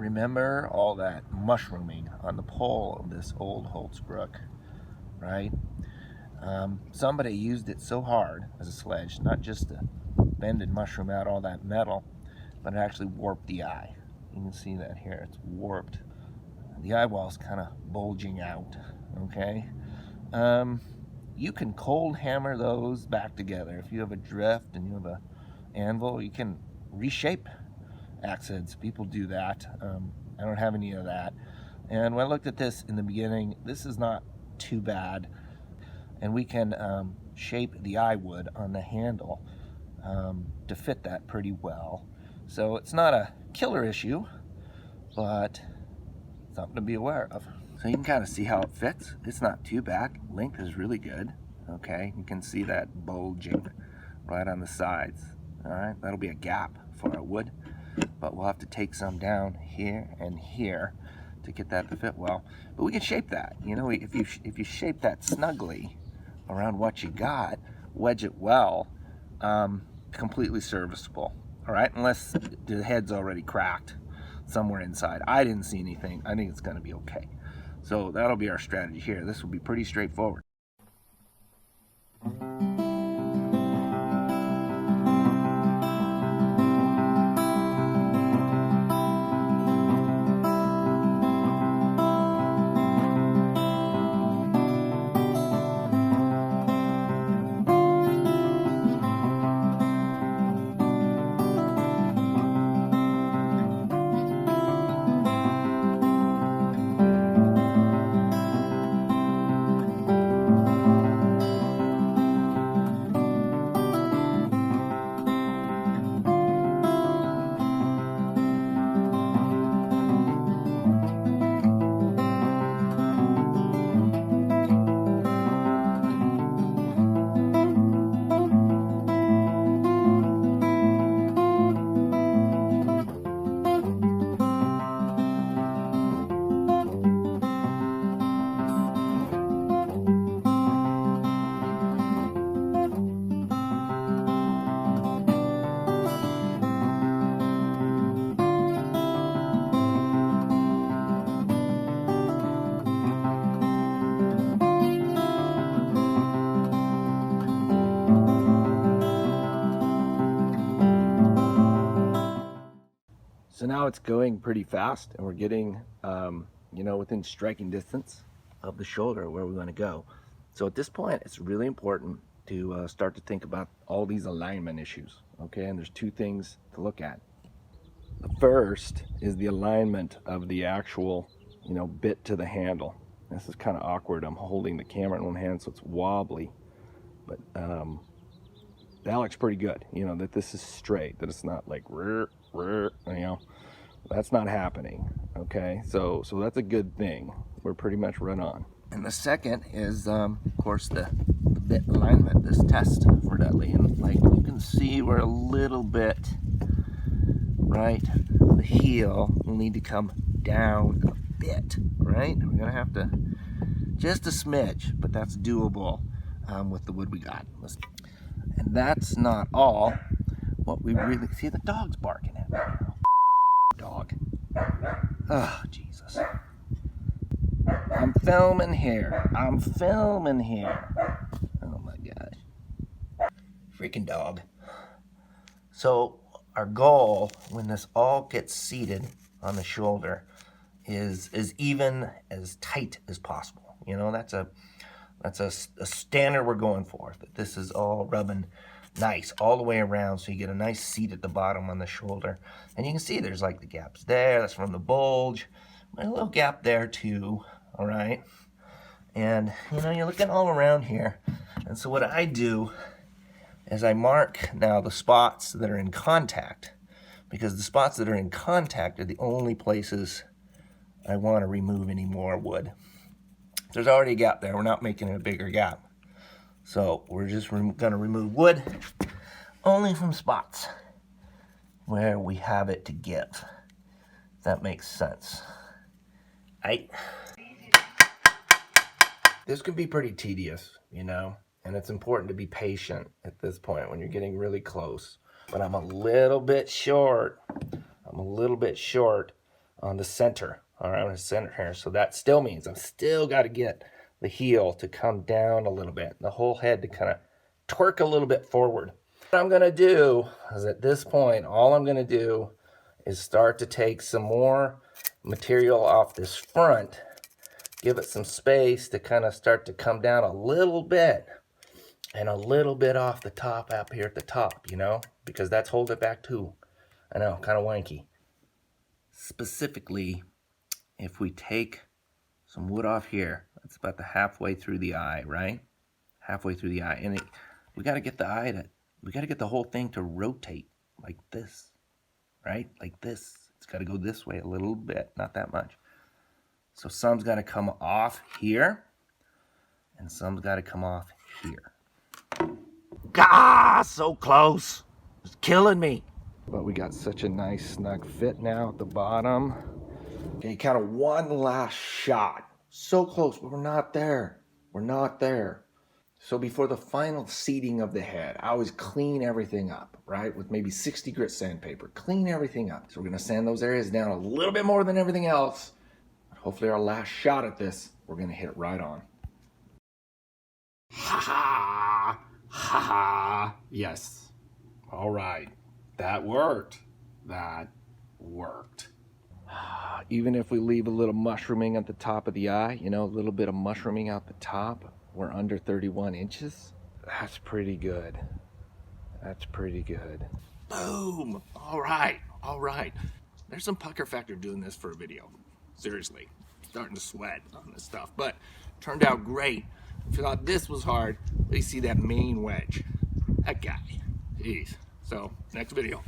Remember all that mushrooming on the pole of this old Holtzbrook, right? Somebody used it so hard as a sledge, not just to bend and mushroom out all that metal, but it actually warped the eye. You can see that here, it's warped. The eyeball's kind of bulging out, okay? You can cold hammer those back together. If you have a drift and you have a anvil, you can reshape axe heads. People do that. I don't have any of that. And when I looked at this in the beginning, this is not too bad. And we can shape the eye wood on the handle to fit that pretty well. So it's not a killer issue, but something to be aware of. So you can kind of see how it fits. It's not too bad. Length is really good. Okay, you can see that bulging right on the sides. All right, that'll be a gap for our wood, but we'll have to take some down here and here to get that to fit well. But we can shape that. You know, if you shape that snugly around what you got, wedge it well, completely serviceable. All right, unless the head's already cracked somewhere inside. I didn't see anything. I think it's going to be okay. So that'll be our strategy here. This will be pretty straightforward. So now it's going pretty fast, and we're getting, you know, within striking distance of the shoulder where we want to go. So at this point, it's really important to start to think about all these alignment issues, okay? And there's two things to look at. The first is the alignment of the actual, you know, bit to the handle. This is kind of awkward. I'm holding the camera in one hand, so it's wobbly, but that looks pretty good. You know, that this is straight, that it's not like, you know, that's not happening, okay? So that's a good thing. We're pretty much right on. And the second is, of course, the bit alignment, this test for Dudley. And like you can see, we're a little bit, right? The heel will need to come down a bit, right? We're gonna have to, just a smidge, but that's doable with the wood we got. And that's not all. What we really see, the dog's barking at me. Dog. Oh, Jesus. I'm filming here. I'm filming here. Oh my gosh. Freaking dog. So our goal when this all gets seated on the shoulder is as even, as tight as possible. You know, that's a standard we're going for. That this is all rubbing nice all the way around, so you get a nice seat at the bottom on the shoulder. And you can see there's like the gaps there, that's from the bulge, a little gap there too, all right? And you know, you're looking all around here. And so what I do is I mark now the spots that are in contact, because the spots that are in contact are the only places I want to remove any more wood. If there's already a gap there, we're not making it a bigger gap. So we're just going to remove wood only from spots where we have it to give. If that makes sense. This can be pretty tedious, you know, and it's important to be patient at this point when you're getting really close. But I'm a little bit short. on the center, around the center here. So that still means I've still got to get the heel to come down a little bit, the whole head to kind of twerk a little bit forward. What I'm going to do is at this point, all I'm going to do is start to take some more material off this front, give it some space to kind of start to come down a little bit, and a little bit off the top up here at the top, you know, because that's holding it back too. I know, kind of wanky. Specifically, if we take some wood off here, that's about the halfway through the eye, right? Halfway through the eye. And we got to get the eye to, we got to get the whole thing to rotate like this, right? Like this. It's got to go this way a little bit, not that much. So some's got to come off here, and some's got to come off here. Ah, so close. It's killing me. But we got such a nice snug fit now at the bottom. Okay, kind of one last shot. So close, but we're not there. We're not there. So before the final seating of the head, I always clean everything up, right? With maybe 60 grit sandpaper. Clean everything up. So we're gonna sand those areas down a little bit more than everything else. Hopefully our last shot at this, we're gonna hit it right on. Ha ha, ha ha, yes. All right, that worked. That worked. Even if we leave a little mushrooming at the top of the eye, you know, a little bit of mushrooming out the top, we're under 31 inches. That's pretty good. That's pretty good. Boom, all right, all right. There's some pucker factor doing this for a video. Seriously, starting to sweat on this stuff, but turned out great. If you thought this was hard, at least see that main wedge. That guy, jeez. So, next video.